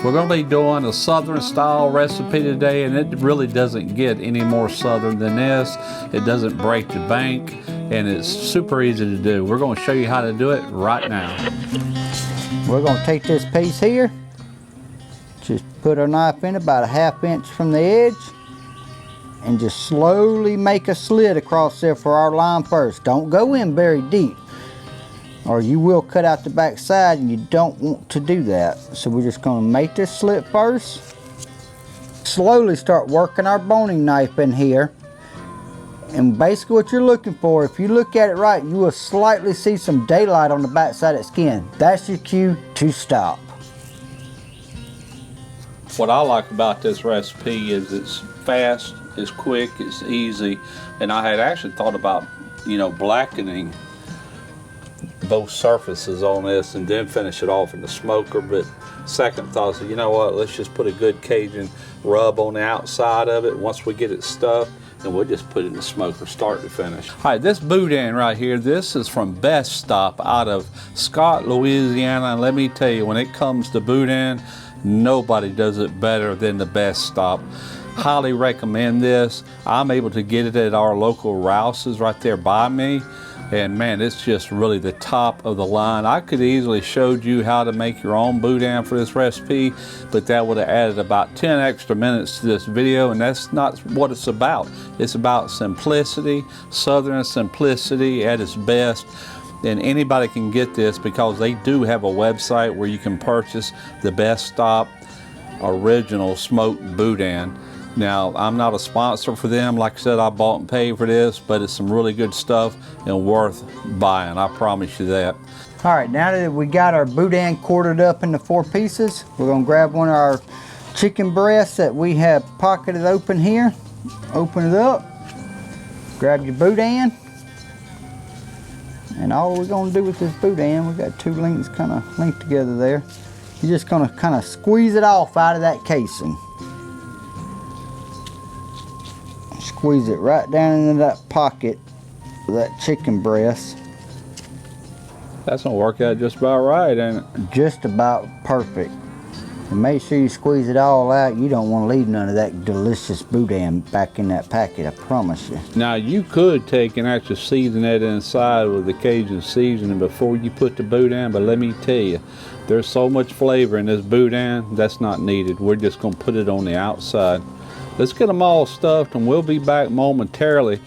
We're going to be doing a Southern style recipe today, and it really doesn't get any more Southern than this. It doesn't break the bank, and it's super easy to do. We're going to show you how to do it right now. We're going to take this piece here, just put our knife in about a 1/2 inch from the edge, and just slowly make a slit across there for our line first. Don't go in very deep, or you will cut out the back side, and you don't want to do that. So we're just going to make this slit first. Slowly start working our boning knife in here. And basically what you're looking for, if you look at it right, you will slightly see some daylight on the back side of the skin. That's your cue to stop. What I like about this recipe is it's fast, it's quick, it's easy, and I had actually thought about, blackening both surfaces on this and then finish it off in the smoker, but second thought is, you know what, let's just put a good Cajun rub on the outside of it. Once we get it stuffed, and we'll just put it in the smoker start to finish. All right, this Boudin right here, this is from Best Stop out of Scott, Louisiana, and let me tell you, when it comes to Boudin, nobody does it better than the Best Stop. Highly recommend this. I'm able to get it at our local Rouse's right there by me. And man, it's just really the top of the line. I could easily showed you how to make your own Boudin for this recipe, but that would have added about 10 extra minutes to this video, and that's not what it's about. It's about simplicity, Southern simplicity at its best. And anybody can get this because they do have a website where you can purchase the Best Stop original smoked Boudin. Now, I'm not a sponsor for them. Like I said, I bought and paid for this, but it's some really good stuff and worth buying. I promise you that. All right, now that we got our Boudin quartered up into 4 pieces, we're gonna grab one of our chicken breasts that we have pocketed open here. Open it up, grab your Boudin, and all we're gonna do with this Boudin, we got 2 links kind of linked together there. You're just gonna kind of squeeze it off out of that casing. Squeeze it right down into that pocket of that chicken breast. That's gonna work out just about right, ain't it? Just about perfect. And make sure you squeeze it all out. You don't want to leave none of that delicious Boudin back in that packet, I promise you. Now, you could take and actually season that inside with the Cajun seasoning before you put the Boudin, but let me tell you, there's so much flavor in this Boudin, that's not needed. We're just gonna put it on the outside. Let's get them all stuffed, and we'll be back momentarily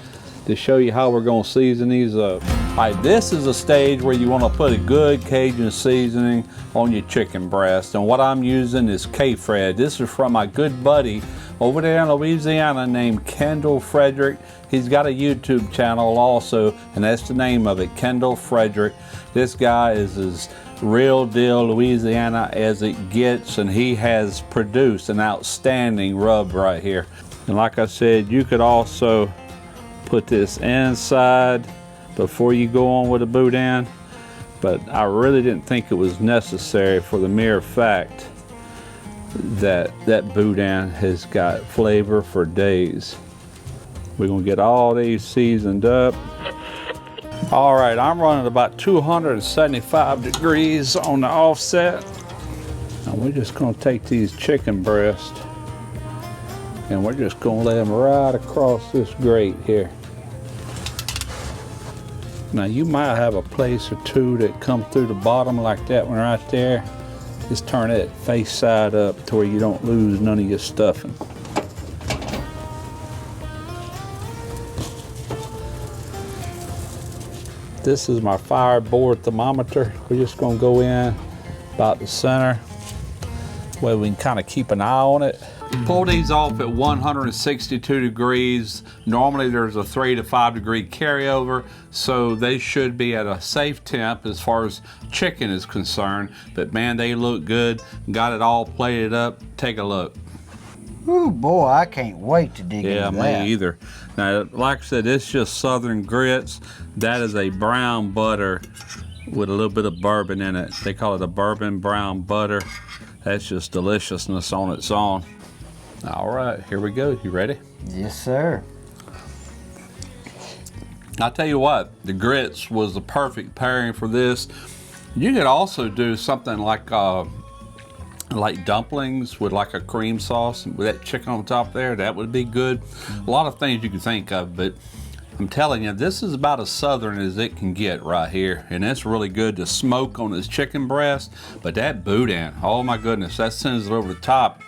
to show you how we're gonna season these up. All right, this is a stage where you wanna put a good Cajun seasoning on your chicken breast, and what I'm using is K-Fred. This is from my good buddy over there in Louisiana named Kendall Frederick. He's got a YouTube channel also, and that's the name of it, Kendall Frederick. This guy is as real deal Louisiana as it gets, and he has produced an outstanding rub right here. And like I said, you could also put this inside before you go on with the Boudin, but I really didn't think it was necessary for the mere fact that that Boudin has got flavor for days. We're gonna get all these seasoned up. All right, I'm running about 275 degrees on the offset. And we're just gonna take these chicken breasts and we're just gonna lay them right across this grate here. Now you might have a place or two that come through the bottom like that one right there. Just turn it face side up to where you don't lose none of your stuffing. This is my Fireboard thermometer. We're just gonna go in about the center where we can kind of keep an eye on it. Pull these off at 162 degrees. Normally there's a 3 to 5 degree carryover, so they should be at a safe temp as far as chicken is concerned. But man, they look good. Got it all plated up. Take a look. Ooh boy, I can't wait to dig into that. Yeah, me either. Now, like I said, it's just Southern grits. That is a brown butter with a little bit of bourbon in it. They call it a bourbon brown butter. That's just deliciousness on its own. All right, here we go. You ready? Yes, sir. I'll tell you what, the grits was the perfect pairing for this. You could also do something like like dumplings with like a cream sauce with that chicken on top there, that would be good. A lot of things you can think of, but I'm telling you, this is about as southern as it can get right here, and it's really good to smoke on this chicken breast. But that Boudin, oh my goodness, that sends it over the top.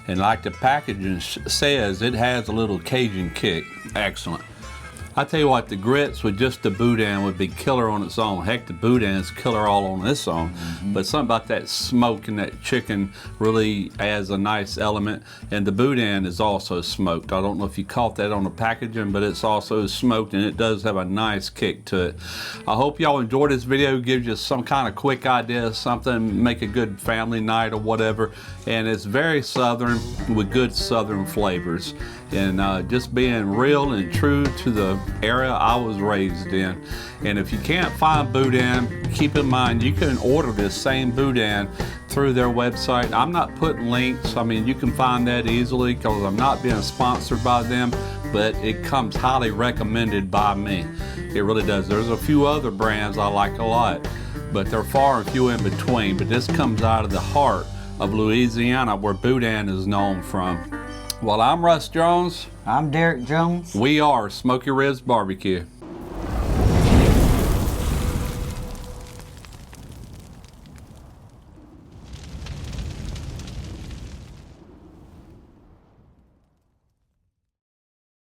And like the packaging says, it has a little Cajun kick. Excellent. I tell you what, the grits with just the Boudin would be killer on its own. Heck, the Boudin's killer all on its own. But something about that smoke in that chicken really adds a nice element. And the Boudin is also smoked. I don't know if you caught that on the packaging, but it's also smoked, and it does have a nice kick to it. I hope y'all enjoyed this video. Gives you some kind of quick idea, something, make a good family night or whatever. And it's very southern with good southern flavors. And just being real and true to the area I was raised in. And if you can't find Boudin, keep in mind you can order this same Boudin through their website. I'm not putting links. I mean, you can find that easily because I'm not being sponsored by them, but it comes highly recommended by me. It really does. There's a few other brands I like a lot, but they're far and few in between. But this comes out of the heart of Louisiana, where Boudin is known from. Well, I'm Russ Jones. I'm Derek Jones. We are Smoky Ribs Barbecue.